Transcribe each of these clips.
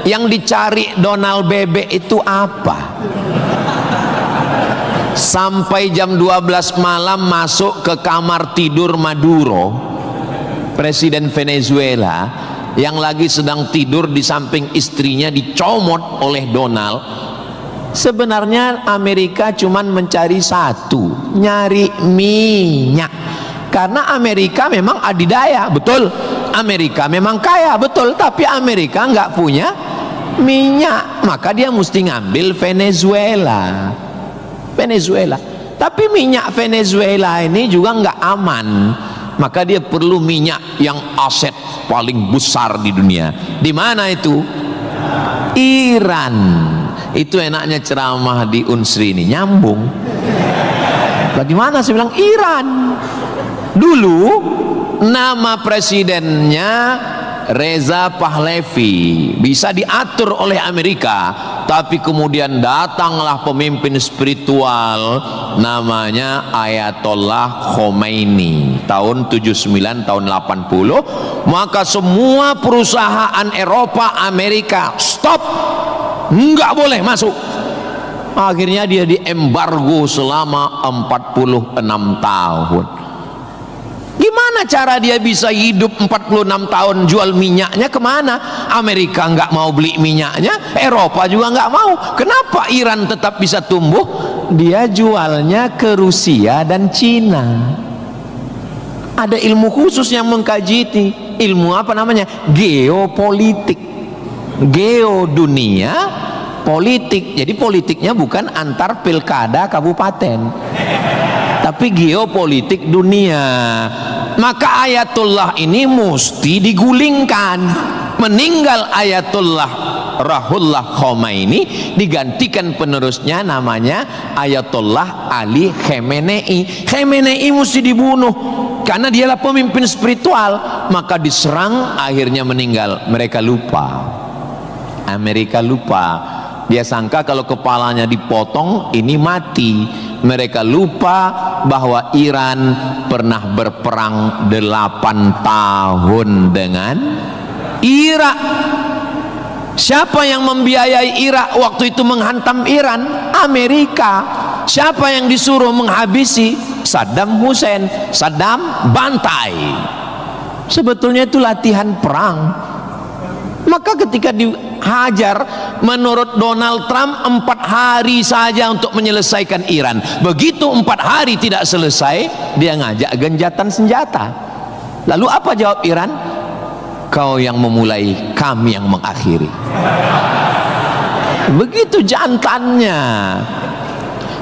Yang dicari Donald Bebek itu apa? Sampai jam 12 malam masuk ke kamar tidur Maduro, presiden Venezuela, yang lagi sedang tidur di samping istrinya dicomot oleh Donald. Sebenarnya Amerika cuman mencari satu, nyari minyak. Karena Amerika memang adidaya, betul. Amerika memang kaya, betul. Tapi Amerika nggak punya minyak, maka dia mesti ngambil Venezuela. Tapi minyak Venezuela ini juga nggak aman, maka dia perlu minyak yang aset paling besar di dunia. Di mana itu? Iran. Itu enaknya ceramah di Unsri ini, nyambung. Bagaimana saya bilang Iran? Dulu nama presidennya Reza Pahlavi, bisa diatur oleh Amerika, tapi kemudian datanglah pemimpin spiritual namanya Ayatollah Khomeini tahun 79 tahun 80, maka semua perusahaan Eropa, Amerika stop, nggak boleh masuk. Akhirnya dia diembargo selama 46 tahun. Gimana cara dia bisa hidup 46 tahun? Jual minyaknya kemana? Amerika nggak mau beli minyaknya, Eropa juga nggak mau. Kenapa Iran tetap bisa tumbuh? Dia jualnya ke Rusia dan Cina. Ada ilmu khusus yang mengkaji ini. Ilmu apa namanya? Geopolitik. Geo dunia, politik. Jadi politiknya bukan antar pilkada kabupaten, tapi geopolitik dunia. Maka Ayatullah ini mesti digulingkan. Meninggal Ayatullah Ruhollah Khomeini, digantikan penerusnya namanya Ayatollah Ali Khamenei. Khamenei mesti dibunuh karena dialah pemimpin spiritual, maka diserang, akhirnya meninggal. Mereka lupa, Amerika lupa. Dia sangka kalau kepalanya dipotong ini mati. Mereka lupa bahwa Iran pernah berperang 8 tahun dengan Irak. Siapa yang membiayai Irak waktu itu menghantam Iran? Amerika. Siapa yang disuruh menghabisi? Saddam Hussein. Saddam bantai. Sebetulnya itu latihan perang. Maka ketika dihajar, menurut Donald Trump 4 hari saja untuk menyelesaikan Iran. Begitu 4 hari tidak selesai, dia ngajak genjatan senjata. Lalu apa jawab Iran? Kau yang memulai, kami yang mengakhiri. Begitu jantannya.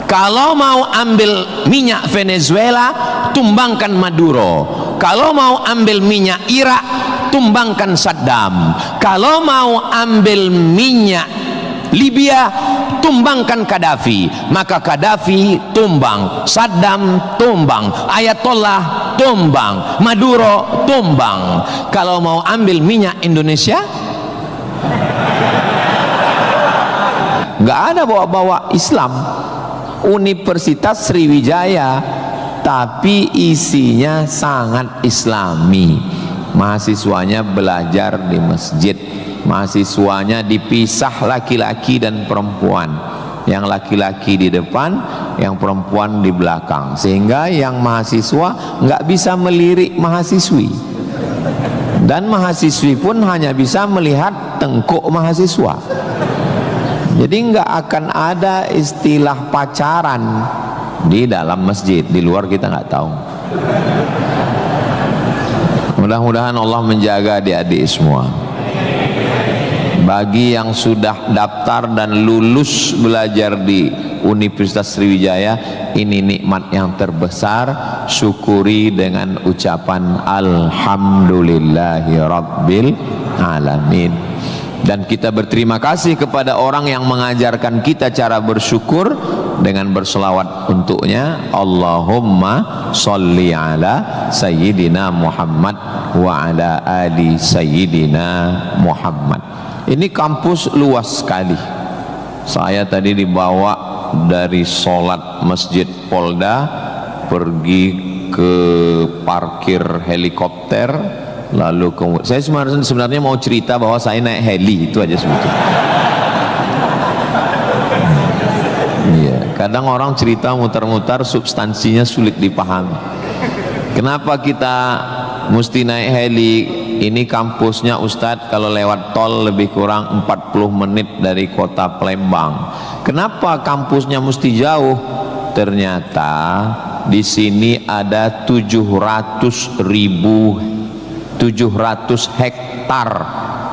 Kalau mau ambil minyak Venezuela, tumbangkan Maduro. Kalau mau ambil minyak Irak, tumbangkan Saddam. Kalau mau ambil minyak Libya, tumbangkan Gaddafi. Maka Gaddafi tumbang, Saddam tumbang, Ayatollah tumbang, Maduro tumbang. Kalau mau ambil minyak Indonesia, nggak ada bawa-bawa Islam. Universitas Sriwijaya, tapi isinya sangat Islami. Mahasiswanya belajar di masjid, mahasiswanya dipisah laki-laki dan perempuan, yang laki-laki di depan, yang perempuan di belakang, sehingga yang mahasiswa nggak bisa melirik mahasiswi, dan mahasiswi pun hanya bisa melihat tengkuk mahasiswa. Jadi nggak akan ada istilah pacaran di dalam masjid, di luar kita nggak tahu. Mudah-mudahan Allah menjaga adik-adik semua. Bagi yang sudah daftar dan lulus belajar di Universitas Sriwijaya, ini nikmat yang terbesar. Syukuri dengan ucapan Alhamdulillahi Rabbil Alamin. Dan kita berterima kasih kepada orang yang mengajarkan kita cara bersyukur dengan berselawat untuknya. Allahumma sholli ala Sayyidina Muhammad wa ala ali Sayyidina Muhammad. Ini kampus luas sekali. Saya tadi dibawa dari sholat Masjid Polda, pergi ke parkir helikopter, Lalu saya sebenarnya mau cerita bahwa saya naik heli, itu aja sebetulnya. Iya, kadang orang cerita mutar-mutar substansinya sulit dipahami. Kenapa kita mesti naik heli? Ini kampusnya Ustadz kalau lewat tol lebih kurang 40 menit dari kota Palembang. Kenapa kampusnya mesti jauh? Ternyata di sini ada 700 hektar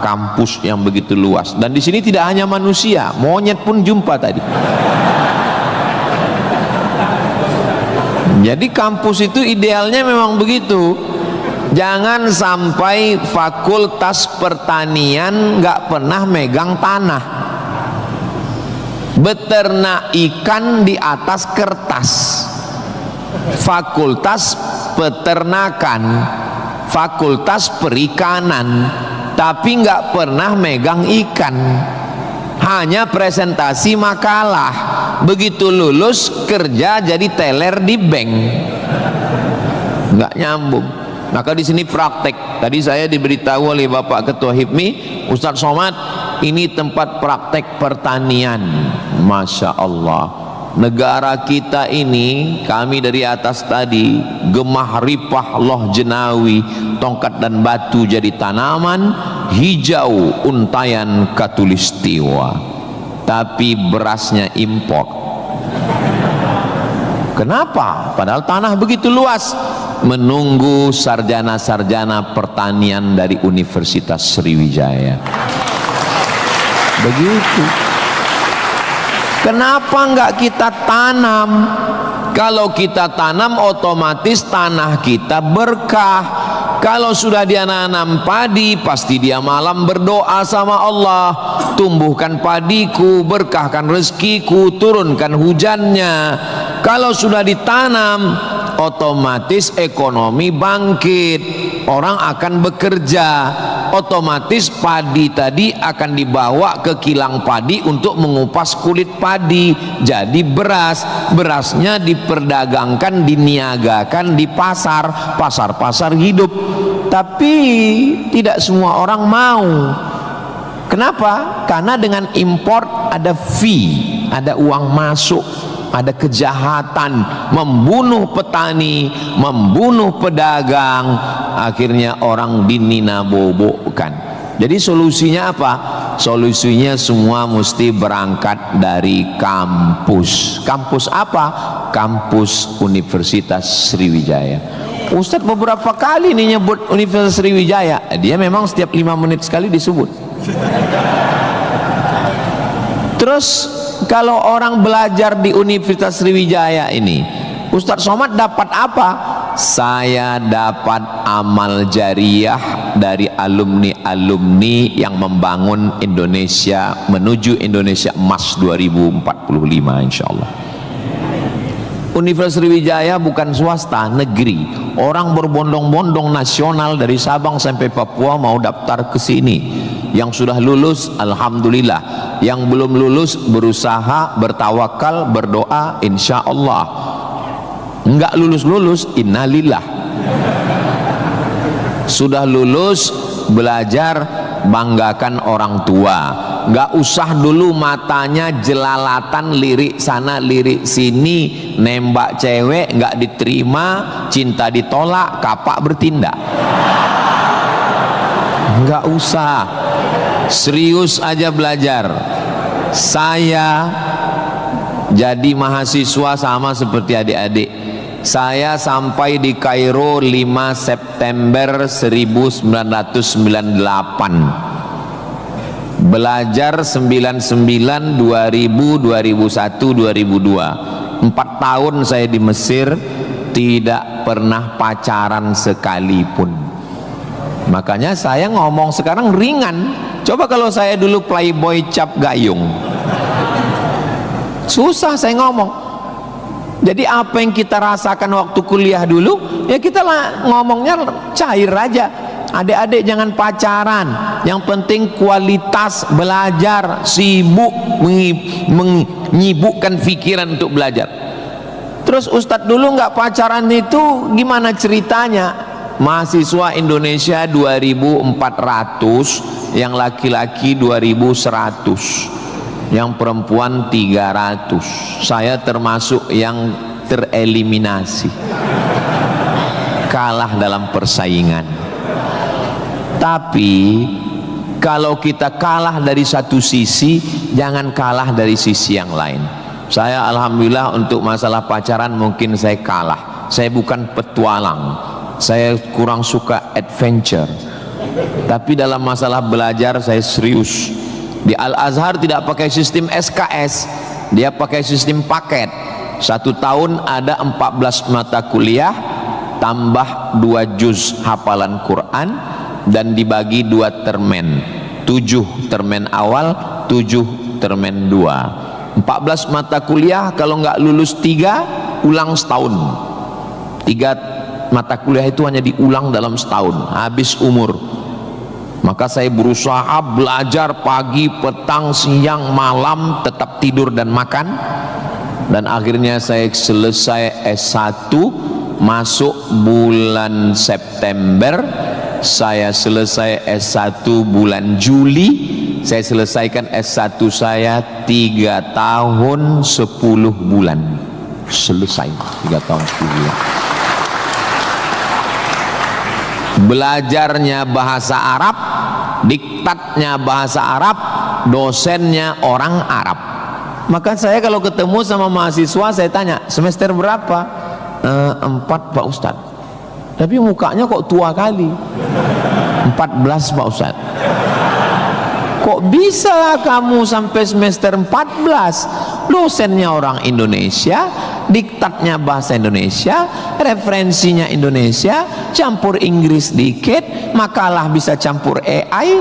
kampus yang begitu luas, dan di sini tidak hanya manusia, monyet pun jumpa tadi. Jadi kampus itu idealnya memang begitu. Jangan sampai fakultas pertanian nggak pernah megang tanah, beternak ikan di atas kertas. Fakultas peternakan, fakultas perikanan, tapi nggak pernah megang ikan, hanya presentasi makalah. Begitu lulus kerja jadi teller di bank, nggak nyambung. Maka di sini praktek. Tadi saya diberitahu oleh Bapak Ketua HIPMI, Ustadz Somad, ini tempat praktek pertanian. Masya Allah, negara kita ini, kami dari atas tadi, gemah ripah loh jenawi, tongkat dan batu jadi tanaman, hijau untayan katulistiwa, tapi berasnya impor. Kenapa? Padahal tanah begitu luas. Menunggu sarjana-sarjana pertanian dari Universitas Sriwijaya. Begitu. Kenapa enggak kita tanam? Kalau kita tanam otomatis tanah kita berkah. Kalau sudah dia nanam padi, pasti dia malam berdoa sama Allah, tumbuhkan padiku, berkahkan rezekiku, turunkan hujannya. Kalau sudah ditanam, otomatis ekonomi bangkit, orang akan bekerja, otomatis padi tadi akan dibawa ke kilang padi untuk mengupas kulit padi jadi beras. Berasnya diperdagangkan, diniagakan di pasar-pasar hidup. Tapi tidak semua orang mau. Kenapa? Karena dengan import ada fee, ada uang masuk, ada kejahatan, membunuh petani, membunuh pedagang, akhirnya orang dininabobokan. Jadi solusinya apa? Solusinya semua mesti berangkat dari kampus. Kampus apa? Kampus Universitas Sriwijaya. Ustadz beberapa kali nih nyebut Universitas Sriwijaya, dia memang setiap 5 menit sekali disebut. Terus kalau orang belajar di Universitas Sriwijaya ini, Ustadz Somad dapat apa? Saya dapat amal jariah dari alumni-alumni yang membangun Indonesia menuju Indonesia Emas 2045 insyaallah. Universitas Sriwijaya bukan swasta, negeri. Orang berbondong-bondong nasional dari Sabang sampai Papua mau daftar ke sini. Yang sudah lulus alhamdulillah, yang belum lulus berusaha, bertawakal, berdoa, insya Allah. Enggak lulus innalillah. Sudah lulus, belajar, banggakan orang tua. Enggak usah dulu matanya jelalatan, lirik sana lirik sini, nembak cewek enggak diterima, cinta ditolak, kapak bertindak. Enggak usah, serius aja belajar. Saya jadi mahasiswa sama seperti adik-adik. Saya sampai di Kairo 5 September 1998. Belajar 99, 2000, 2001, 2002. 4 tahun saya di Mesir, tidak pernah pacaran sekalipun. Makanya saya ngomong sekarang ringan. Coba kalau saya dulu playboy cap gayung, susah saya ngomong. Jadi apa yang kita rasakan waktu kuliah dulu, ya kita lah ngomongnya cair aja. Adik-adik jangan pacaran, yang penting kualitas belajar, sibuk menyibukkan pikiran untuk belajar. Terus Ustadz dulu nggak pacaran itu gimana ceritanya? mahasiswa Indonesia 2.400, yang laki-laki 2.100, yang perempuan 300. Saya termasuk yang tereliminasi, kalah dalam persaingan. Tapi kalau kita kalah dari satu sisi, jangan kalah dari sisi yang lain. Saya alhamdulillah untuk masalah pacaran mungkin saya kalah. Saya bukan petualang, saya kurang suka adventure. Tapi dalam masalah belajar saya serius. Di Al-Azhar tidak pakai sistem SKS, dia pakai sistem paket. 1 tahun ada 14 mata kuliah, tambah 2 juz hafalan Quran, dan dibagi 2 termen, 7 termen awal, 7 termen 2. 14 mata kuliah, kalau nggak lulus 3, ulang setahun. 3 mata kuliah itu hanya diulang dalam setahun, habis umur. Maka saya berusaha belajar pagi, petang, siang, malam, tetap tidur dan makan. Dan akhirnya saya selesai S1, masuk bulan September. Saya selesai S1 bulan Juli. Saya selesaikan S1 saya 3 tahun 10 bulan. Selesai 3 tahun 10 bulan. Belajarnya bahasa Arab, diktatnya bahasa Arab, dosennya orang Arab. Maka saya kalau ketemu sama mahasiswa, saya tanya, semester berapa? 4 Pak Ustadz. Tapi mukanya kok tua kali. 14 Pak Ustadz. Kok bisa kamu sampai semester 14? Dosennya orang Indonesia, diktatnya bahasa Indonesia, referensinya Indonesia, campur Inggris dikit, makalah bisa campur AI.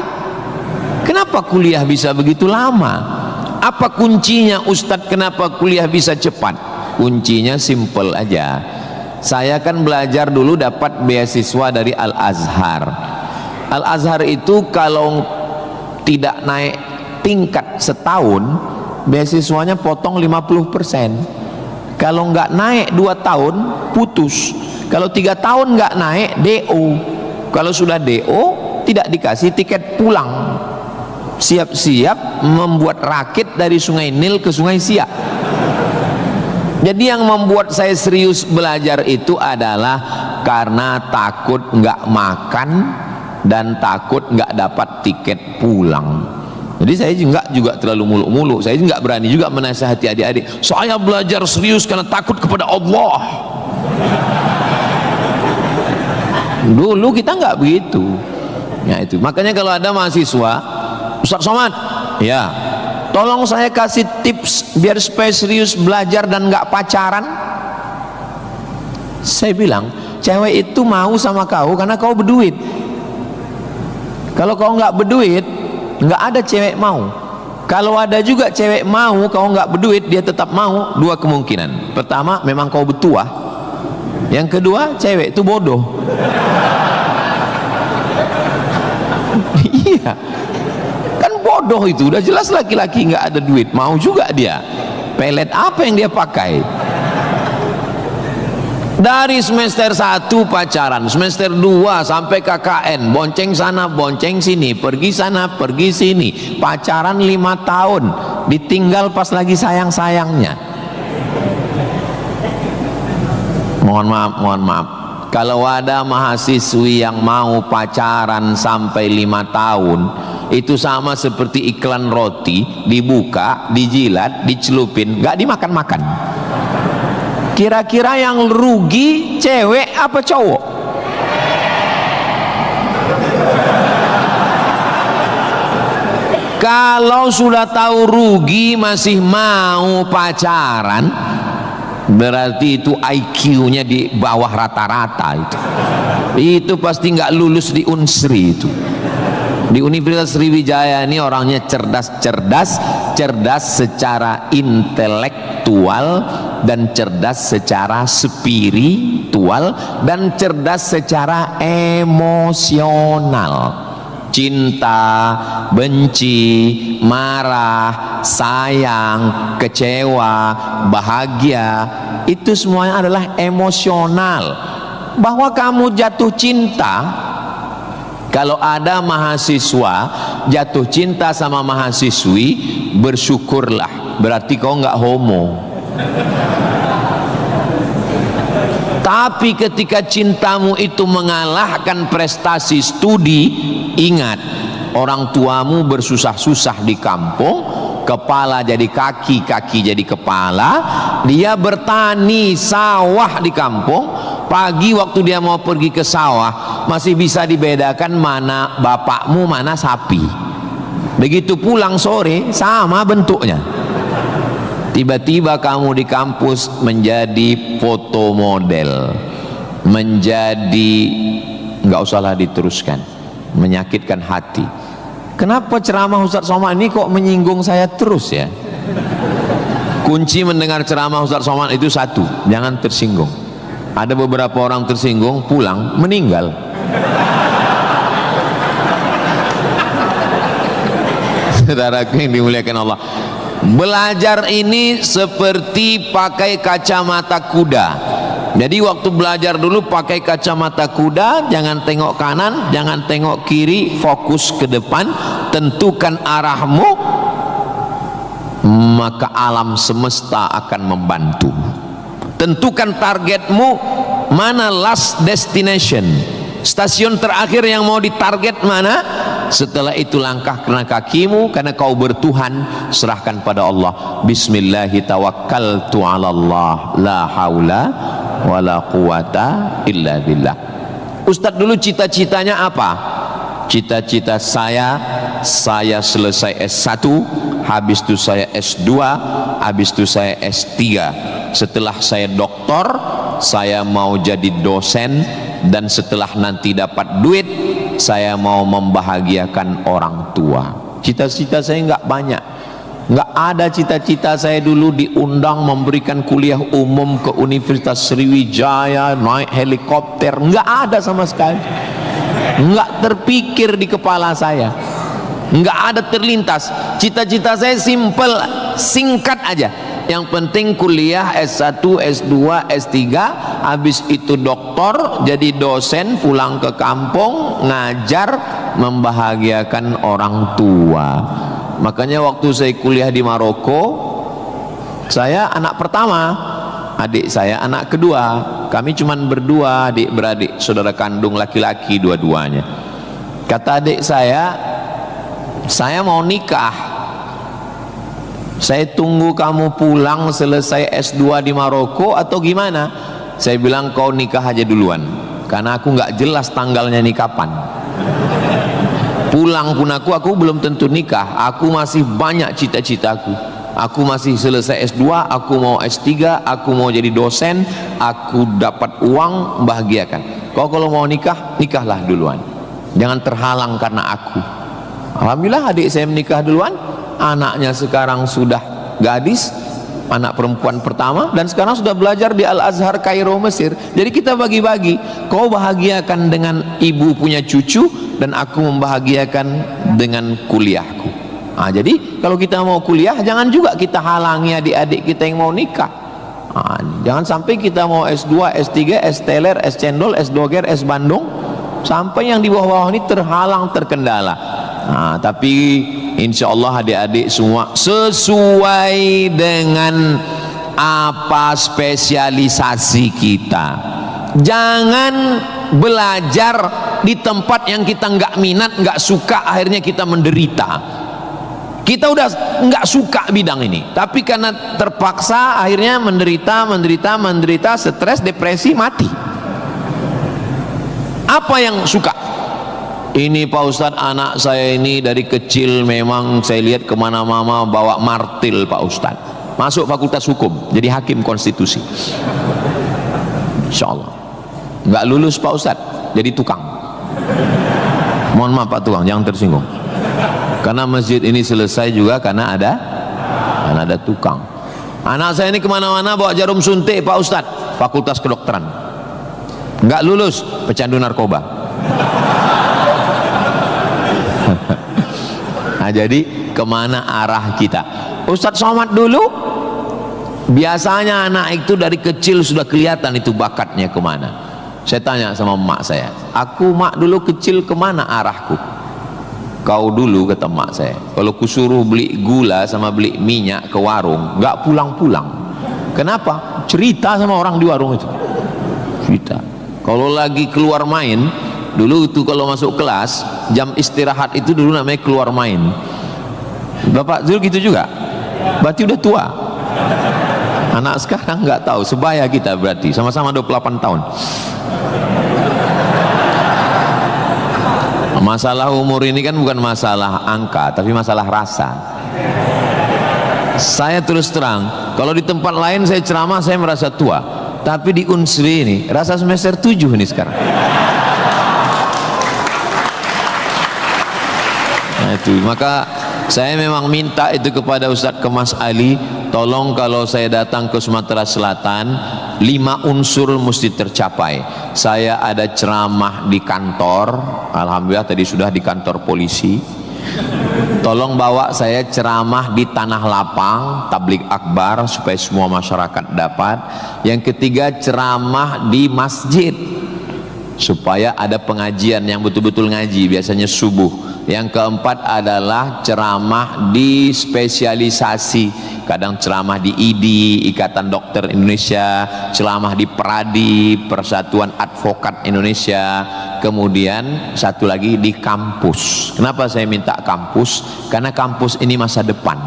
Kenapa kuliah bisa begitu lama? Apa kuncinya Ustadz, kenapa kuliah bisa cepat? Kuncinya simple aja. Saya kan belajar dulu dapat beasiswa dari Al-Azhar. Al-Azhar itu kalau tidak naik tingkat setahun, beasiswanya potong 50%. Kalau nggak naik 2 tahun, putus. Kalau 3 tahun nggak naik, DO. Kalau sudah DO, tidak dikasih tiket pulang. Siap-siap membuat rakit dari Sungai Nil ke Sungai Siak. Jadi yang membuat saya serius belajar itu adalah karena takut nggak makan dan takut nggak dapat tiket pulang. Jadi saya juga terlalu muluk-muluk. Saya nggak berani juga menasihati adik-adik. Saya belajar serius karena takut kepada Allah. Dulu kita nggak begitu. Ya itu. Makanya kalau ada mahasiswa, Ustaz Somad, ya, tolong saya kasih tips biar supaya serius belajar dan nggak pacaran. Saya bilang, cewek itu mau sama kau karena kau berduit. Kalau kau nggak berduit, nggak ada cewek mau. Kalau ada juga cewek mau, kau nggak berduit, dia tetap mau. 2 kemungkinan. Pertama, memang kau bertuah. Yang kedua, cewek itu bodoh. Iya, kan bodoh itu. Udah jelas laki-laki nggak ada duit, mau juga dia. Pelet apa yang dia pakai? Dari semester 1 pacaran, semester 2 sampai KKN, bonceng sana bonceng sini, pergi sana pergi sini, pacaran 5 tahun, ditinggal pas lagi sayang-sayangnya. Mohon maaf, kalau ada mahasiswi yang mau pacaran sampai 5 tahun, itu sama seperti iklan roti, dibuka, dijilat, dicelupin, nggak dimakan-makan. Kira-kira yang rugi cewek apa cowok? Kalau sudah tahu rugi masih mau pacaran, berarti itu IQ-nya di bawah rata-rata itu. Itu pasti nggak lulus di Unsri itu. Di Universitas Sriwijaya ini orangnya cerdas secara intelektual dan cerdas secara spiritual dan cerdas secara emosional. Cinta, benci, marah, sayang, kecewa, bahagia, itu semuanya adalah emosional. bahwa kamu jatuh cinta. Kalau ada mahasiswa jatuh cinta sama mahasiswi, bersyukurlah, berarti kau nggak homo. Tapi ketika cintamu itu mengalahkan prestasi studi, ingat, orang tuamu bersusah-susah di kampung, kepala jadi kaki, kaki jadi kepala, dia bertani sawah di kampung. Pagi waktu dia mau pergi ke sawah, masih bisa dibedakan mana bapakmu, mana sapi. Begitu pulang sore, sama bentuknya. Tiba-tiba kamu di kampus menjadi foto model, menjadi, nggak usahlah diteruskan, menyakitkan hati. Kenapa ceramah Ustaz Somad ini kok menyinggung saya terus ya? Kunci mendengar ceramah Ustaz Somad itu satu, jangan tersinggung. Ada beberapa orang tersinggung, pulang meninggal. Saudaraku yang dimuliakan Allah, belajar ini seperti pakai kacamata kuda. Jadi waktu belajar dulu pakai kacamata kuda, jangan tengok kanan, jangan tengok kiri, fokus ke depan, tentukan arahmu, maka alam semesta akan membantu. Tentukan targetmu, mana last destination, stasiun terakhir yang mau ditarget mana. Setelah itu langkah kena kakimu, karena kau bertuhan, serahkan pada Allah. Bismillahi tawakkaltu ala Allah, la haula wala quwata illa billah. Ustadz dulu cita-citanya apa? Cita-cita saya selesai S1, habis itu saya S2, habis itu saya S3. Setelah saya doktor, saya mau jadi dosen, dan setelah nanti dapat duit, saya mau membahagiakan orang tua. Cita-cita saya nggak banyak. Nggak ada cita-cita saya dulu diundang memberikan kuliah umum ke Universitas Sriwijaya, naik helikopter, nggak ada sama sekali. Nggak terpikir di kepala saya, nggak ada terlintas. Cita-cita saya simple, singkat aja. Yang penting kuliah S1, S2, S3, habis itu doktor, jadi dosen, pulang ke kampung, ngajar, membahagiakan orang tua. Makanya waktu saya kuliah di Maroko, saya anak pertama, adik saya anak kedua. Kami cuma berdua adik beradik, saudara kandung laki-laki dua-duanya. Kata adik saya mau nikah. Saya tunggu kamu pulang selesai S2 di Maroko atau gimana? Saya bilang kau nikah aja duluan, karena aku nggak jelas tanggalnya nih kapan. Pulang pun aku belum tentu nikah. Aku masih banyak cita-citaku. Aku masih selesai S2, aku mau S3, aku mau jadi dosen, aku dapat uang, membahagiakan. Kau kalau mau nikah, nikahlah duluan, jangan terhalang karena aku. Alhamdulillah adik saya menikah duluan. Anaknya sekarang sudah gadis, anak perempuan pertama, dan sekarang sudah belajar di Al-Azhar Kairo Mesir. Jadi kita bagi-bagi, kau bahagiakan dengan ibu punya cucu, dan aku membahagiakan dengan kuliahku. Nah, jadi kalau kita mau kuliah, jangan juga kita halangi adik-adik kita yang mau nikah. Nah, jangan sampai kita mau S2, S3, S teler, S cendol, S doger, S bandung, sampai yang di bawah-bawah ini terhalang, terkendala. Nah, tapi insya Allah adik-adik semua sesuai dengan apa spesialisasi kita. Jangan belajar di tempat yang kita nggak minat, nggak suka, akhirnya kita menderita. Kita udah nggak suka bidang ini, tapi karena terpaksa akhirnya menderita, stres, depresi, mati. Apa yang suka? Ini Pak Ustadz, anak saya ini dari kecil memang saya lihat kemana-mana bawa martil Pak Ustadz. Masuk fakultas hukum, jadi hakim konstitusi. Insya Allah. Nggak lulus Pak Ustadz, jadi tukang. Mohon maaf Pak tukang, jangan tersinggung. Karena masjid ini selesai juga karena ada tukang. Anak saya ini kemana-mana bawa jarum suntik Pak Ustadz, fakultas kedokteran. Nggak lulus, pecandu narkoba. Nah, jadi kemana arah kita? Ustadz Somad dulu biasanya anak itu dari kecil sudah kelihatan itu bakatnya kemana. Saya tanya sama emak saya, aku mak dulu kecil kemana arahku? Kau dulu, kata emak saya, kalau kusuruh beli gula sama beli minyak ke warung, nggak pulang-pulang. Kenapa? Cerita sama orang di warung itu. Cerita. Kalau lagi keluar main, dulu itu kalau masuk kelas, jam istirahat itu dulu namanya keluar main. Bapak dulu gitu juga? Berarti udah tua. Anak sekarang nggak tahu, sebaya kita berarti, sama-sama 28 tahun. Masalah umur ini kan bukan masalah angka, tapi masalah rasa. Saya terus terang, kalau di tempat lain saya ceramah saya merasa tua, tapi di Unsri ini rasa semester 7 ini sekarang. Nah itu, maka saya memang minta itu kepada Ustadz Kemas Ali, tolong kalau saya datang ke Sumatera Selatan 5 unsur mesti tercapai. Saya ada ceramah di kantor, alhamdulillah tadi sudah di kantor polisi. Tolong bawa saya ceramah di tanah lapang, tablik akbar supaya semua masyarakat dapat. Yang ketiga, ceramah di masjid supaya ada pengajian yang betul-betul ngaji, biasanya subuh. Yang keempat adalah ceramah di spesialisasi, kadang ceramah di IDI, Ikatan Dokter Indonesia, ceramah di PERADI, Persatuan Advokat Indonesia, kemudian satu lagi di kampus. Kenapa saya minta kampus? Karena kampus ini masa depan.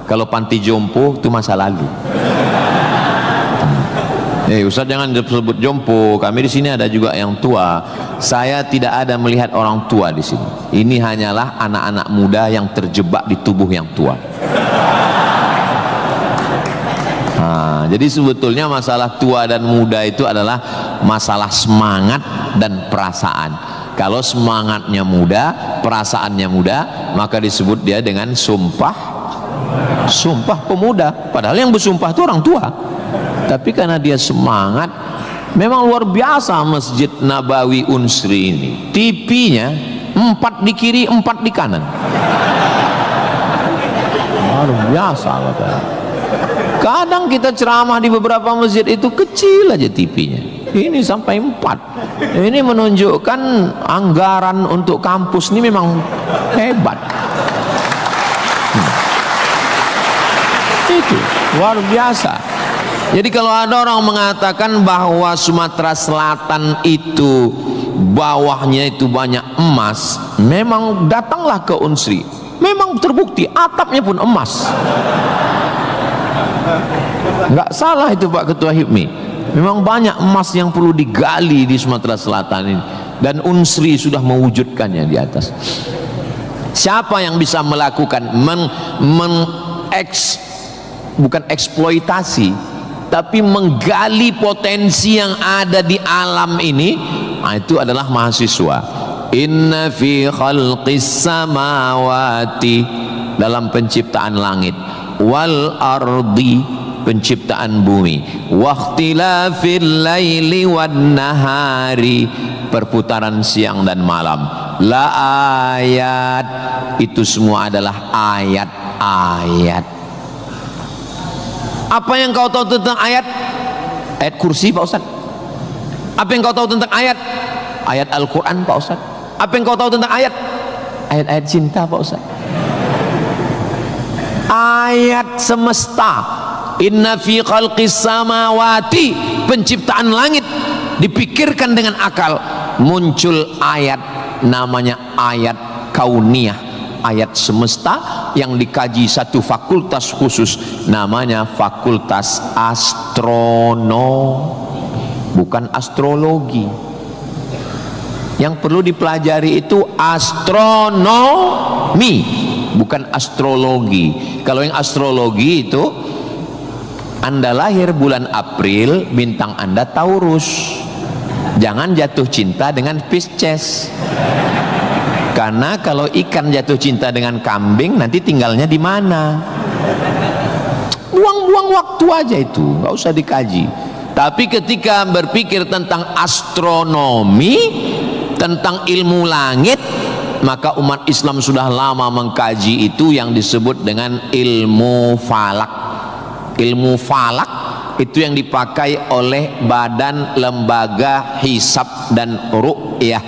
Kalau panti jompo itu masa lalu. Ustaz jangan disebut jompo, kami di sini ada juga yang tua. Saya tidak ada melihat orang tua di sini. Ini hanyalah anak-anak muda yang terjebak di tubuh yang tua. Nah, jadi sebetulnya masalah tua dan muda itu adalah masalah semangat dan perasaan. Kalau semangatnya muda, perasaannya muda, maka disebut dia dengan sumpah pemuda. Padahal yang bersumpah itu orang tua. Tapi karena dia semangat, memang luar biasa Masjid Nabawi Unsri ini. TV-nya 4 di kiri, 4 di kanan. Luar biasa katanya. Kadang kita ceramah di beberapa masjid itu kecil aja TV-nya. Ini sampai 4. Ini menunjukkan anggaran untuk kampus ini memang hebat. Itu luar biasa. Jadi kalau ada orang mengatakan bahwa Sumatera Selatan itu bawahnya itu banyak emas, memang datanglah ke Unsri, memang terbukti atapnya pun emas. Nggak salah itu Pak Ketua HIPMI, memang banyak emas yang perlu digali di Sumatera Selatan ini, dan Unsri sudah mewujudkannya di atas. Siapa yang bisa melakukan bukan eksploitasi, tapi menggali potensi yang ada di alam ini, nah itu adalah mahasiswa. Inna fi khalqis samawati, dalam penciptaan langit, wal ardi, penciptaan bumi, wakhtilafil laili wan nahari, perputaran siang dan malam, la ayat, itu semua adalah ayat-ayat. Apa yang kau tahu tentang ayat? Ayat kursi Pak Ustaz. Apa yang kau tahu tentang ayat? Ayat Al-Quran Pak Ustaz. Apa yang kau tahu tentang ayat? Ayat-ayat cinta Pak Ustaz. Ayat semesta. Inna fi khalqis samawati, penciptaan langit, dipikirkan dengan akal, muncul ayat, namanya ayat kauniyah, ayat semesta yang dikaji satu fakultas khusus, namanya fakultas astronomi, bukan astrologi. Yang perlu dipelajari itu astronomi, bukan astrologi. Kalau yang astrologi itu, Anda lahir bulan April, bintang Anda Taurus, jangan jatuh cinta dengan Pisces. Karena kalau ikan jatuh cinta dengan kambing, nanti tinggalnya di mana? Buang-buang waktu aja itu, nggak usah dikaji. Tapi ketika berpikir tentang astronomi, tentang ilmu langit, maka umat Islam sudah lama mengkaji itu yang disebut dengan ilmu falak. Ilmu falak itu yang dipakai oleh Badan Lembaga Hisab dan Ru'yah.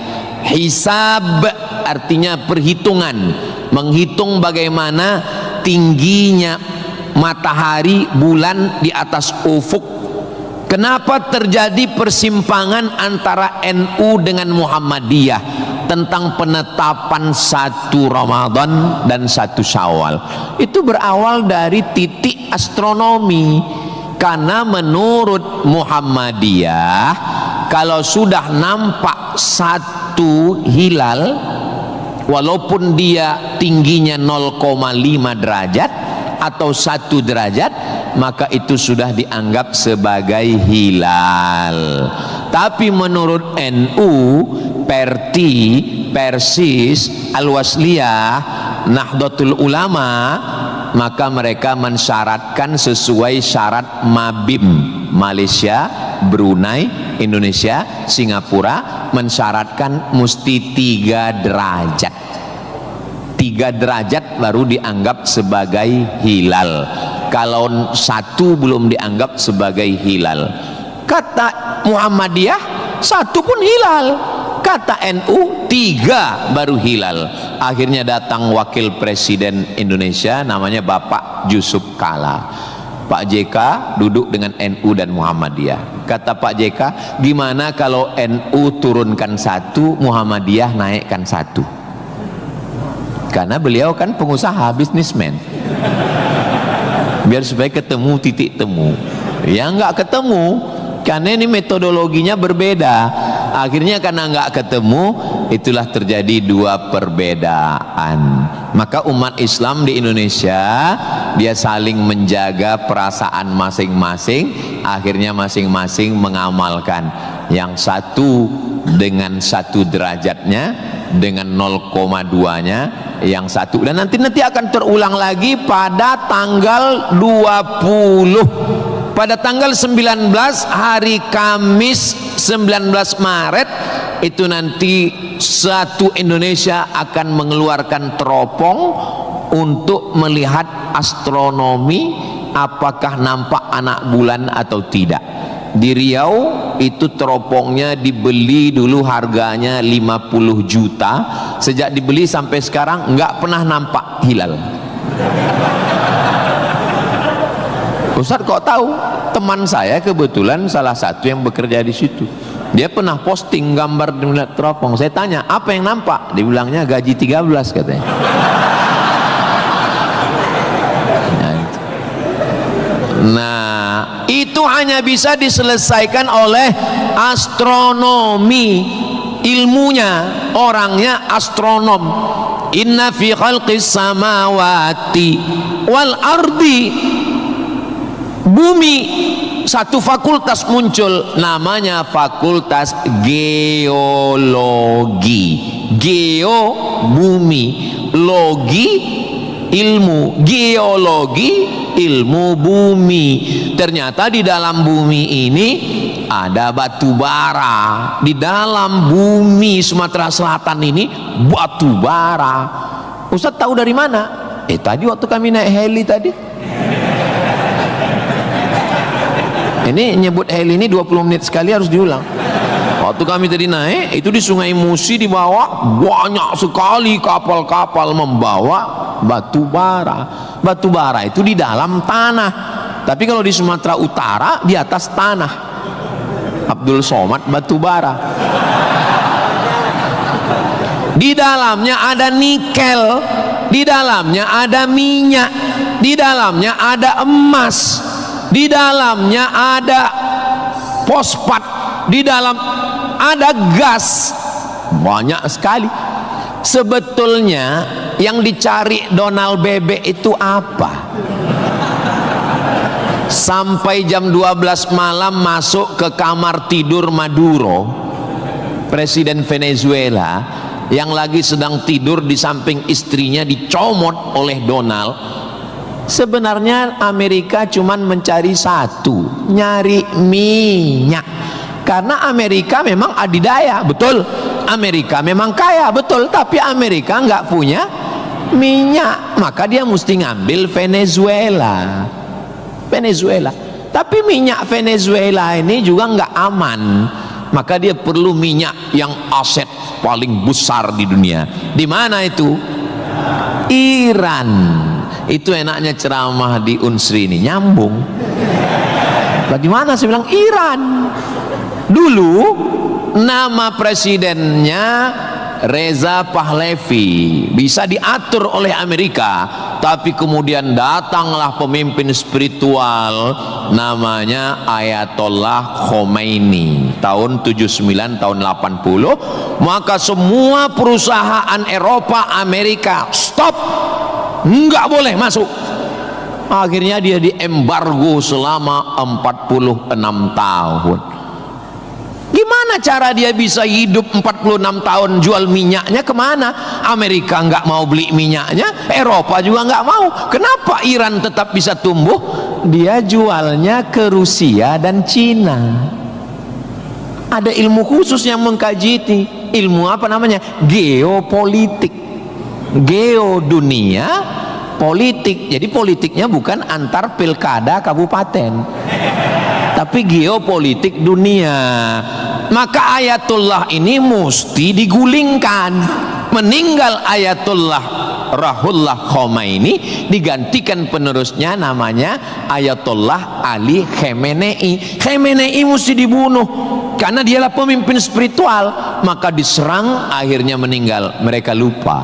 Hisab artinya perhitungan, menghitung bagaimana tingginya matahari, bulan di atas ufuk. Kenapa terjadi persimpangan antara NU dengan Muhammadiyah tentang penetapan 1 Ramadan dan 1 Syawal? Itu berawal dari titik astronomi. Karena menurut Muhammadiyah, kalau sudah nampak 1 hilal, walaupun dia tingginya 0,5 derajat atau 1 derajat, maka itu sudah dianggap sebagai hilal. Tapi menurut NU, Perti, Persis, Al-Wasliyah, Nahdlatul Ulama, maka mereka mensyaratkan sesuai syarat Mabim. Malaysia, Brunei, Indonesia, Singapura mensyaratkan mesti 3 derajat. 3 derajat baru dianggap sebagai hilal. Kalau 1 belum dianggap sebagai hilal. Kata Muhammadiyah 1 pun hilal, kata NU 3 baru hilal. Akhirnya datang wakil presiden Indonesia namanya Bapak Yusuf Kala. Pak JK duduk dengan NU dan Muhammadiyah. Kata Pak JK, gimana kalau NU turunkan 1, Muhammadiyah naikkan 1? Karena beliau kan pengusaha, bisnismen, biar supaya ketemu titik temu. Ya nggak ketemu, karena ini metodologinya berbeda. Akhirnya karena nggak ketemu, itulah terjadi 2 perbedaan. Maka umat Islam di Indonesia, dia saling menjaga perasaan masing-masing. Akhirnya masing-masing mengamalkan. Yang 1 dengan 1 derajatnya, dengan 0,2-nya, yang 1. Dan nanti akan terulang lagi pada tanggal 20. Pada tanggal 19 hari Kamis 19 Maret itu nanti satu Indonesia akan mengeluarkan teropong untuk melihat astronomi, apakah nampak anak bulan atau tidak. Di Riau itu teropongnya dibeli dulu harganya 50 juta. Sejak dibeli sampai sekarang nggak pernah nampak hilal. Ustaz kok tahu? Teman saya kebetulan salah satu yang bekerja di situ. Dia pernah posting gambar melihat teropong. Saya tanya, apa yang nampak? Dibilangnya gaji 13 katanya. Nah, itu hanya bisa diselesaikan oleh astronomi. Ilmunya, orangnya astronom. Inna fi khalqis samawati wal ardi, bumi. Satu fakultas muncul, namanya fakultas geologi. Geo bumi, logi ilmu, geologi ilmu bumi. Ternyata di dalam bumi ini ada batu bara. Di dalam bumi Sumatera Selatan ini batu bara. Ustaz tahu dari mana? Tadi waktu kami naik heli tadi. Ini nyebut heli ini 20 menit sekali harus diulang. Waktu kami tadi naik, itu di Sungai Musi di bawah banyak sekali kapal-kapal membawa batu bara. Batu bara itu di dalam tanah. Tapi kalau di Sumatera Utara di atas tanah. Abdul Somad batu bara. Di dalamnya ada nikel, di dalamnya ada minyak, di dalamnya ada emas, di dalamnya ada fosfat, di dalam ada gas, banyak sekali. Sebetulnya yang dicari Donald Bebek itu apa? Sampai jam 12 malam masuk ke kamar tidur Maduro, presiden Venezuela, yang lagi sedang tidur di samping istrinya dicomot oleh Donald. Sebenarnya Amerika cuman mencari satu, nyari minyak. Karena Amerika memang adidaya, betul. Amerika memang kaya, betul. Tapi Amerika nggak punya minyak, maka dia mesti ngambil Venezuela. Tapi minyak Venezuela ini juga nggak aman, maka dia perlu minyak yang aset paling besar di dunia. Di mana itu? Iran. Itu enaknya ceramah di Unsri ini, nyambung. Bagaimana saya bilang Iran? Dulu nama presidennya Reza Pahlavi, bisa diatur oleh Amerika, tapi kemudian datanglah pemimpin spiritual namanya Ayatollah Khomeini tahun 79 tahun 80, maka semua perusahaan Eropa, Amerika stop, nggak boleh masuk. Akhirnya dia diembargo selama 46 tahun. Gimana cara dia bisa hidup 46 tahun? Jual minyaknya kemana? Amerika nggak mau beli minyaknya, Eropa juga nggak mau. Kenapa Iran tetap bisa tumbuh? Dia jualnya ke Rusia dan Cina. Ada ilmu khusus yang mengkaji ini. Ilmu apa namanya? Geopolitik. Geo dunia, politik. Jadi politiknya bukan antar pilkada kabupaten, tapi geopolitik dunia. Maka Ayatullah ini mesti digulingkan. Meninggal Ayatullah Ruhollah Khomeini, digantikan penerusnya namanya Ayatollah Ali Khamenei. Khamenei mesti dibunuh karena dialah pemimpin spiritual, maka diserang, akhirnya meninggal. Mereka lupa,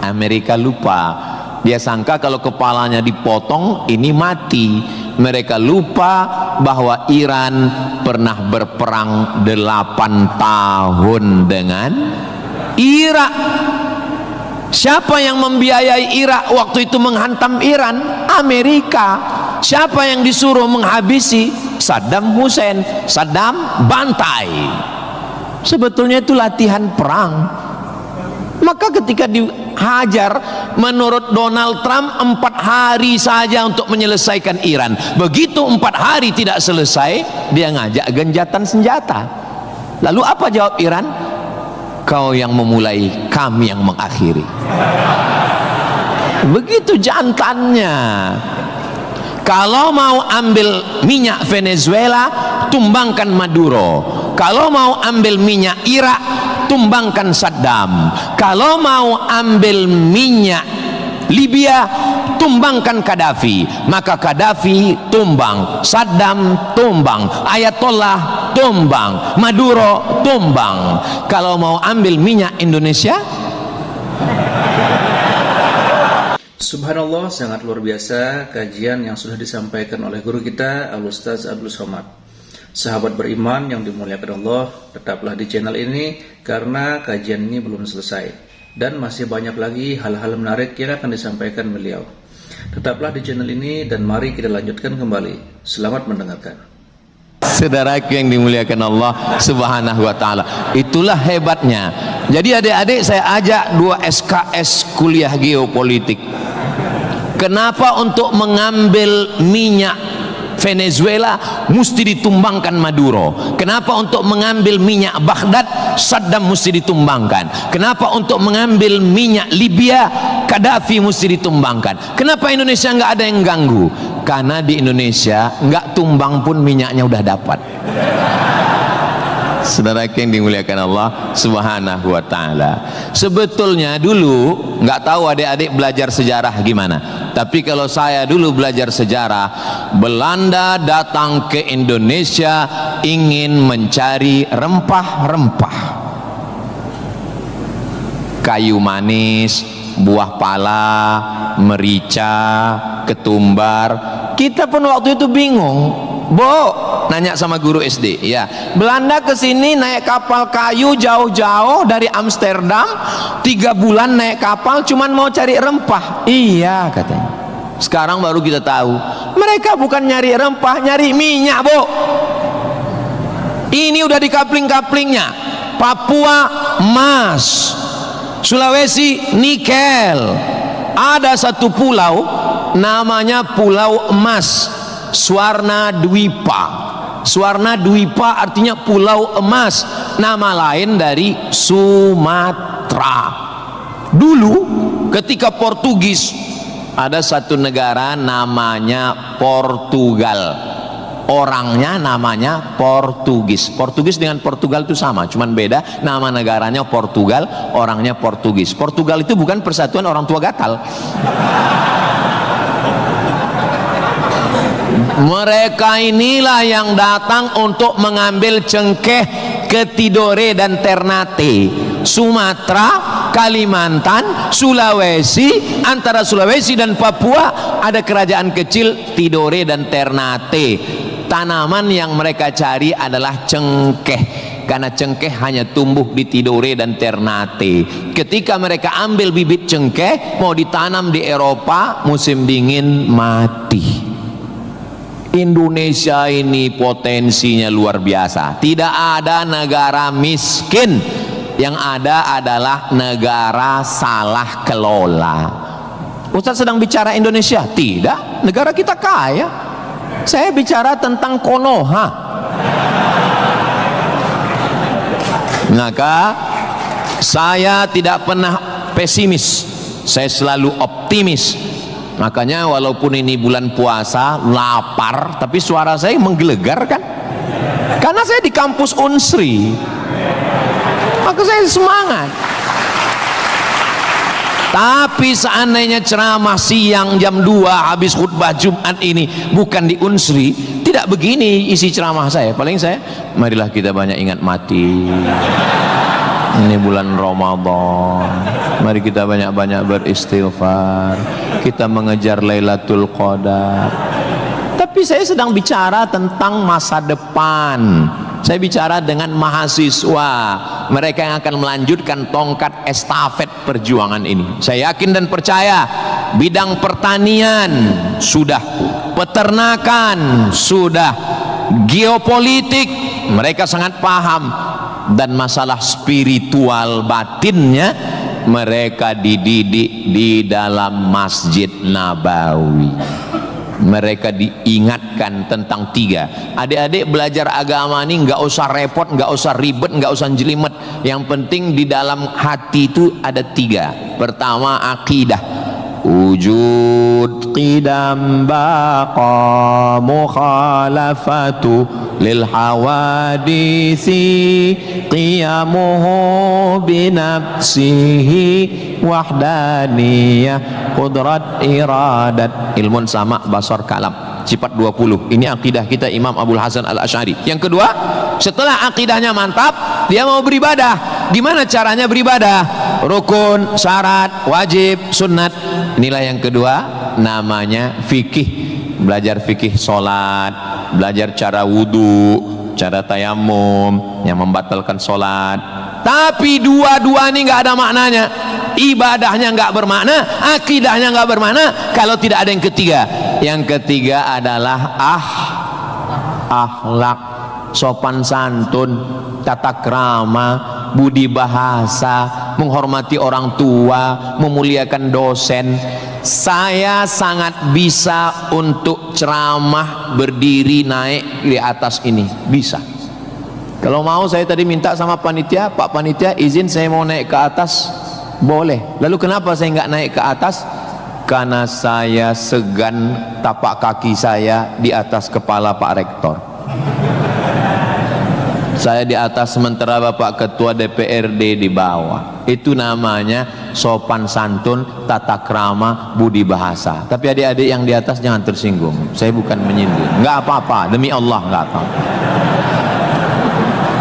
Amerika lupa. Dia sangka kalau kepalanya dipotong ini mati. Mereka lupa bahwa Iran pernah berperang 8 tahun dengan Irak. Siapa yang membiayai Irak waktu itu menghantam Iran? Amerika. Siapa yang disuruh menghabisi? Saddam Hussein. Saddam bantai. Sebetulnya itu latihan perang. Maka ketika dihajar, menurut Donald Trump 4 hari saja untuk menyelesaikan Iran. Begitu 4 hari tidak selesai, dia ngajak genjatan senjata. Lalu apa jawab Iran? Kau yang memulai, kami yang mengakhiri. Begitu jantannya. Kalau mau ambil minyak Venezuela, tumbangkan Maduro. Kalau mau ambil minyak Irak, tumbangkan Saddam. Kalau mau ambil minyak Libya, tumbangkan Gaddafi. Maka Gaddafi tumbang, Saddam tumbang, Ayatollah tumbang, Maduro tumbang. Kalau mau ambil minyak Indonesia, subhanallah, sangat luar biasa kajian yang sudah disampaikan oleh guru kita Al-Ustaz Abdul Somad. Sahabat beriman yang dimuliakan Allah, tetaplah di channel ini karena kajian ini belum selesai dan masih banyak lagi hal-hal menarik yang akan disampaikan beliau. Tetaplah di channel ini dan mari kita lanjutkan kembali. Selamat mendengarkan. saudaraku yang dimuliakan Allah Subhanahu wa taala. Itulah hebatnya. Jadi adik-adik, saya ajak 2 SKS kuliah geopolitik. Kenapa untuk mengambil minyak Venezuela mesti ditumbangkan Maduro? Kenapa untuk mengambil minyak Baghdad Saddam mesti ditumbangkan? Kenapa untuk mengambil minyak Libya Gaddafi mesti ditumbangkan? Kenapa Indonesia nggak ada yang ganggu? Karena di Indonesia nggak tumbang pun minyaknya udah dapat. Saudara yang dimuliakan Allah Subhanahu wa taala. Sebetulnya dulu nggak tahu adik-adik belajar sejarah gimana. Tapi kalau saya dulu belajar sejarah, Belanda datang ke Indonesia ingin mencari rempah-rempah. Kayu manis, buah pala, merica, ketumbar. Kita pun waktu itu bingung. Nanya sama guru SD, ya, Belanda kesini naik kapal kayu jauh-jauh dari Amsterdam, 3 bulan naik kapal cuman mau cari rempah. Iya katanya. Sekarang baru kita tahu mereka bukan nyari rempah, nyari minyak. Ini udah di kapling-kaplingnya. Papua emas, Sulawesi nikel. Ada satu pulau namanya Pulau Emas, Swarna Dwipa. Swarna Dwipa artinya pulau emas, nama lain dari Sumatera. Dulu ketika Portugis, ada satu negara namanya Portugal. orangnya namanya Portugis. Portugis dengan Portugal itu sama, cuman beda nama negaranya Portugal, orangnya Portugis. Portugal itu bukan persatuan orang tua gatal. Mereka inilah yang datang untuk mengambil cengkeh ke Tidore dan Ternate, Sumatera, Kalimantan, Sulawesi. Antara Sulawesi dan Papua ada kerajaan kecil Tidore dan Ternate. Tanaman yang mereka cari adalah cengkeh, karena cengkeh hanya tumbuh di Tidore dan Ternate. Ketika mereka ambil bibit cengkeh mau ditanam di Eropa, musim dingin mati. Indonesia ini potensinya luar biasa. Tidak ada negara miskin, yang ada adalah negara salah kelola. Ustaz sedang bicara Indonesia? Tidak, negara kita kaya. Saya bicara tentang Konoha. Maka saya tidak pernah pesimis, saya selalu optimis. Makanya walaupun ini bulan puasa, lapar, tapi suara saya menggelegar kan? Karena saya di kampus Unsri, maka saya semangat. Tapi seandainya ceramah siang jam 2 habis khutbah Jumat ini bukan di Unsri, tidak begini isi ceramah saya. Paling saya, marilah kita banyak ingat mati. Ini bulan Ramadan, mari kita banyak-banyak beristighfar, kita mengejar Lailatul Qadar. Tapi saya sedang bicara tentang masa depan. Saya bicara dengan mahasiswa, mereka yang akan melanjutkan tongkat estafet perjuangan ini. Saya yakin dan percaya bidang pertanian sudah, peternakan sudah, geopolitik mereka sangat paham, dan masalah spiritual batinnya mereka dididik di dalam Masjid Nabawi. Mereka diingatkan tentang 3. Adik-adik belajar agama ini nggak usah repot, nggak usah ribet, nggak usah jelimet. Yang penting di dalam hati itu ada 3. Pertama, akidah. Wujud qidam baqa mukhalafatu lil hawadisi qiyamuhu binafsihi wahdaniyah qudrat iradat ilmun sama basar kalam sifat 20. Ini akidah kita Imam Abul Hasan Al-Asy'ari. Yang kedua, setelah akidahnya mantap, dia mau beribadah. Gimana caranya beribadah? Rukun, syarat, wajib, sunat. Inilah yang kedua, namanya fikih. Belajar fikih solat, belajar cara wudu, cara tayamum yang membatalkan solat. Tapi dua-dua ini nggak ada maknanya. Ibadahnya nggak bermakna, akidahnya nggak bermakna kalau tidak ada yang ketiga. Yang ketiga adalah akhlak, sopan santun, tata krama, budi bahasa, menghormati orang tua, memuliakan dosen. Saya sangat bisa untuk ceramah berdiri naik di atas ini, bisa. Kalau mau saya tadi minta sama panitia, Pak panitia izin saya mau naik ke atas, boleh. Lalu kenapa saya nggak naik ke atas? Karena saya segan tapak kaki saya di atas kepala Pak Rektor. Saya di atas sementara Bapak Ketua DPRD di bawah. Itu namanya sopan santun, tata krama, budi bahasa. Tapi adik-adik yang di atas jangan tersinggung. Saya bukan menyinggung. Nggak apa-apa, demi Allah nggak apa-apa.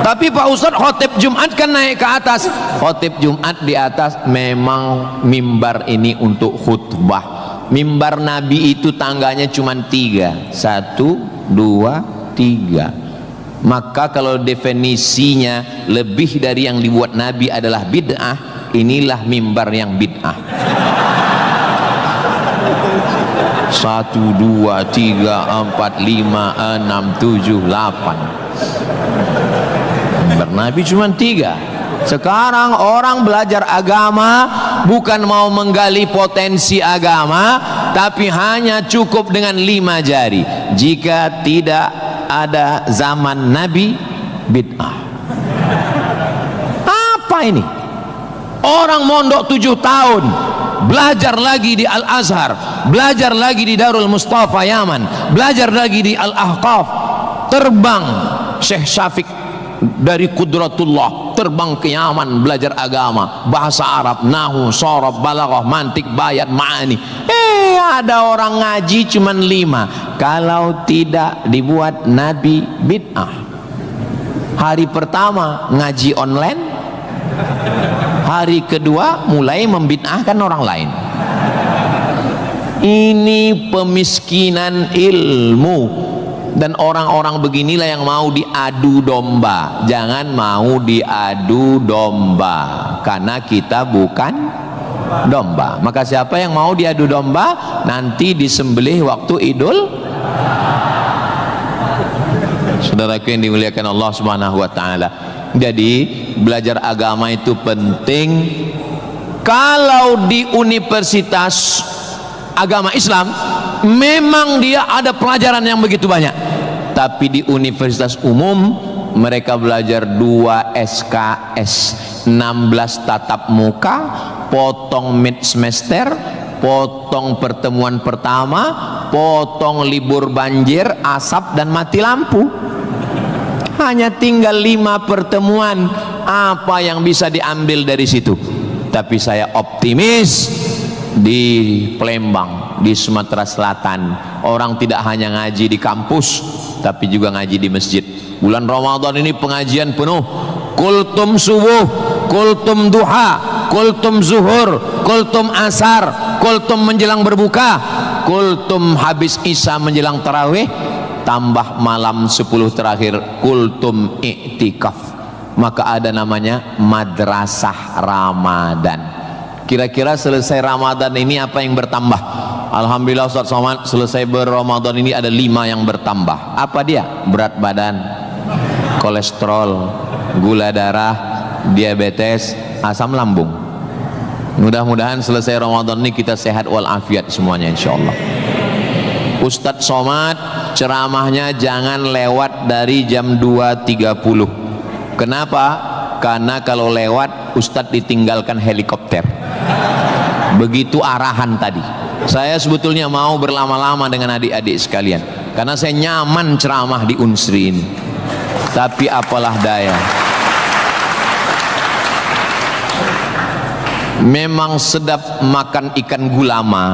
Tapi Pak Ustadz khotib Jumat kan naik ke atas. Khotib Jumat di atas memang mimbar ini untuk khutbah. Mimbar Nabi itu tangganya cuma 3. 1, 2, 3. Maka kalau definisinya lebih dari yang dibuat Nabi adalah bid'ah, inilah mimbar yang bid'ah. 1, 2, 3, 4, 5, 6, 7, 8. Mimbar Nabi cuma 3. Sekarang orang belajar agama bukan mau menggali potensi agama, tapi hanya cukup dengan 5 jari. Jika tidak ada zaman Nabi, bid'ah. Apa ini? Orang mondok 7 tahun, belajar lagi di Al-Azhar, belajar lagi di Darul Mustafa Yaman, belajar lagi di Al-Ahqaf. terbang Syekh Syafiq dari Qudratullah, terbang ke Yaman belajar agama, bahasa Arab, nahwu, sharaf, balaghah, mantik, bayat, ma'ani. Ada orang ngaji cuman 5. Kalau tidak dibuat Nabi bid'ah. Hari pertama ngaji online, hari kedua mulai membid'ahkan orang lain. Ini pemiskinan ilmu, dan orang-orang beginilah yang mau diadu domba. Jangan mau diadu domba, karena kita bukan domba. Maka siapa yang mau diadu domba nanti disembelih waktu Idul. Saudaraku yang dimuliakan Allah Subhanahu wa taala. Jadi belajar agama itu penting. Kalau di universitas agama Islam memang dia ada pelajaran yang begitu banyak, tapi di universitas umum mereka belajar 2 SKS, 16 tatap muka, potong mid semester, potong pertemuan pertama, potong libur banjir, asap dan mati lampu. Hanya tinggal 5 pertemuan. Apa yang bisa diambil dari situ? Tapi saya optimis di Palembang, di Sumatera Selatan, orang tidak hanya ngaji di kampus tapi juga ngaji di masjid. Bulan Ramadan ini pengajian penuh, kultum subuh, kultum duha, kultum zuhur, kultum asar, kultum menjelang berbuka, kultum habis isya menjelang tarawih, tambah malam 10 terakhir kultum iktikaf. Maka ada namanya madrasah Ramadan. Kira-kira selesai Ramadan ini apa yang bertambah? Alhamdulillah Ustaz Somad, selesai berRamadan ini ada 5 yang bertambah. Apa dia? Berat badan, kolesterol, gula darah, diabetes, asam lambung. Mudah-mudahan selesai Ramadan ini kita sehat walafiat semuanya insyaallah. Ustaz Somad ceramahnya jangan lewat dari jam 2.30. Kenapa? Karena kalau lewat Ustadz ditinggalkan helikopter. Begitu arahan tadi. Saya sebetulnya mau berlama-lama dengan adik-adik sekalian, karena saya nyaman ceramah di Unsri ini. Tapi apalah daya, memang sedap makan ikan gulama,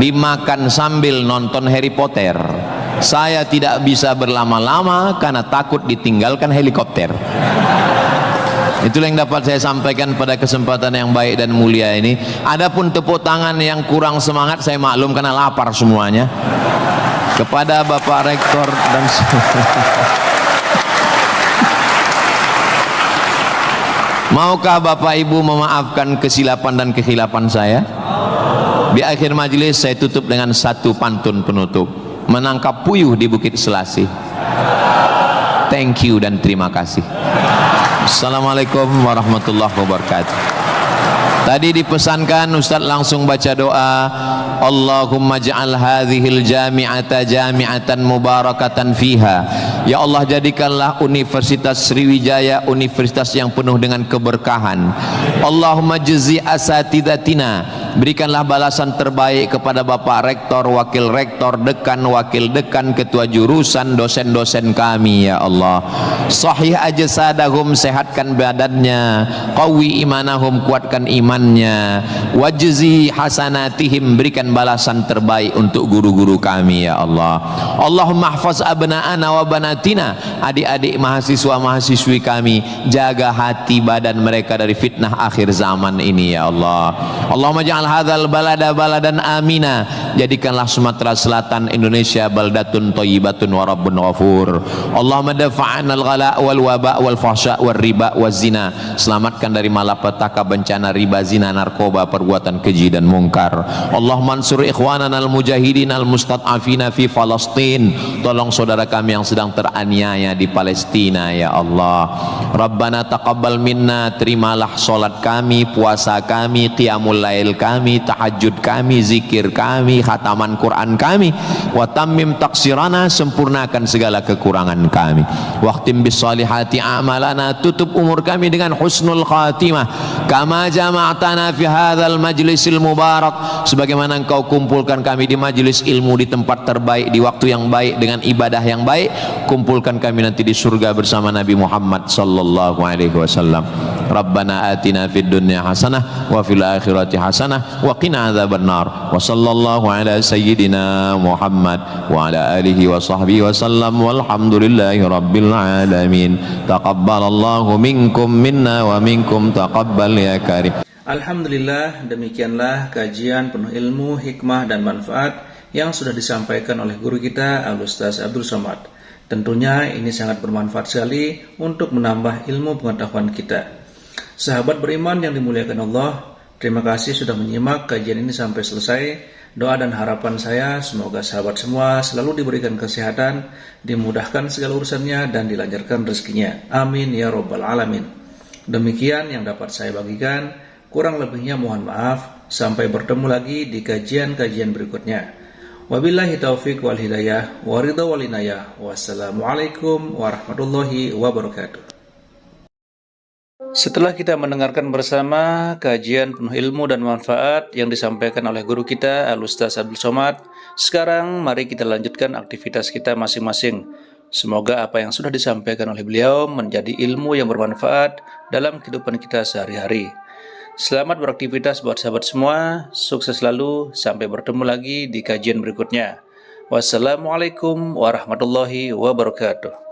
dimakan sambil nonton Harry Potter. Saya tidak bisa berlama-lama karena takut ditinggalkan helikopter. Itulah yang dapat saya sampaikan pada kesempatan yang baik dan mulia ini. Adapun tepuk tangan yang kurang semangat saya maklum karena lapar semuanya. Kepada Bapak Rektor dan maukah Bapak Ibu memaafkan kesilapan dan kekhilafan saya? Di akhir majelis saya tutup dengan satu pantun penutup. Menangkap puyuh di Bukit Selasih. Thank you dan terima kasih. Assalamualaikum warahmatullahi wabarakatuh. Tadi dipesankan Ustaz langsung baca doa, Allahumma ja'al hadhil jami'ata jami'atan mubarakatan fiha. Ya Allah, jadikanlah Universitas Sriwijaya universitas yang penuh dengan keberkahan. Allahumma jazi asatidatina, berikanlah balasan terbaik kepada Bapak Rektor, Wakil Rektor, Dekan, Wakil Dekan, Ketua Jurusan, dosen-dosen kami ya Allah. Sahih ajsadahum, sehatkan badannya, qawi imanahum, kuatkan imannya, wajzi hasanatihim, berikan balasan terbaik untuk guru-guru kami ya Allah. Allahumma hafaz abna'ana wa banatina, adik-adik mahasiswa mahasiswi kami, jaga hati badan mereka dari fitnah akhir zaman ini ya Allah. Allahumma ja'al hadzal balada baladan amina, jadikanlah Sumatera Selatan Indonesia baldatun thayyibatun wa rabbun ghafur. Allahumma dafa'anal ghala wal waba wal fahsya wal riba waz zina, selamatkan dari malapetaka, bencana riba, zina, narkoba, perbuatan keji dan mungkar. Allahumma ansur ikhwanana al mujahidin al mustad'afina fi Palestin, tolong saudara kami yang sedang teraniaya di Palestina ya Allah. Rabbana taqabbal minna, terimalah salat kami, puasa kami, qiyamul lail kami, kami, tahajud kami, zikir kami, khataman Quran kami. Wa tammim taqsirana, sempurnakan segala kekurangan kami. Waqtim bis salihati a'malana, tutup umur kami dengan husnul khatimah. Kama jama'tana fi hadzal majlisil mubarak, sebagaimana engkau kumpulkan kami di majlis ilmu, di tempat terbaik, di waktu yang baik, dengan ibadah yang baik. Kumpulkan kami nanti di surga bersama Nabi Muhammad sallallahu alaihi wasallam. Rabbana atina fid dunya hasanah wa fil akhirati hasanah wa qina adzabannar. Wa sallallahu ala sayyidina Muhammad wa ala alihi wa sahbihi wasallam, walhamdulillahi rabbil alamin. Taqabbalallahu minkum minna wa minkum taqabbal ya karim. Alhamdulillah, demikianlah kajian penuh ilmu, hikmah dan manfaat yang sudah disampaikan oleh guru kita Al-Ustaz Abdul Somad. Tentunya ini sangat bermanfaat sekali untuk menambah ilmu pengetahuan kita. Sahabat beriman yang dimuliakan Allah, terima kasih sudah menyimak kajian ini sampai selesai. Doa dan harapan saya semoga sahabat semua selalu diberikan kesehatan, dimudahkan segala urusannya dan dilancarkan rezekinya. Amin ya rabbal alamin. Demikian yang dapat saya bagikan. Kurang lebihnya mohon maaf. Sampai bertemu lagi di kajian-kajian berikutnya. Wabillahi taufiq wal hidayah wa ridha wal inayah. Wassalamualaikum warahmatullahi wabarakatuh. Setelah kita mendengarkan bersama kajian penuh ilmu dan manfaat yang disampaikan oleh guru kita Al-Ustaz Abdul Somad, sekarang mari kita lanjutkan aktivitas kita masing-masing. Semoga apa yang sudah disampaikan oleh beliau menjadi ilmu yang bermanfaat dalam kehidupan kita sehari-hari. Selamat beraktivitas buat sahabat semua, sukses selalu, sampai bertemu lagi di kajian berikutnya. Wassalamualaikum warahmatullahi wabarakatuh.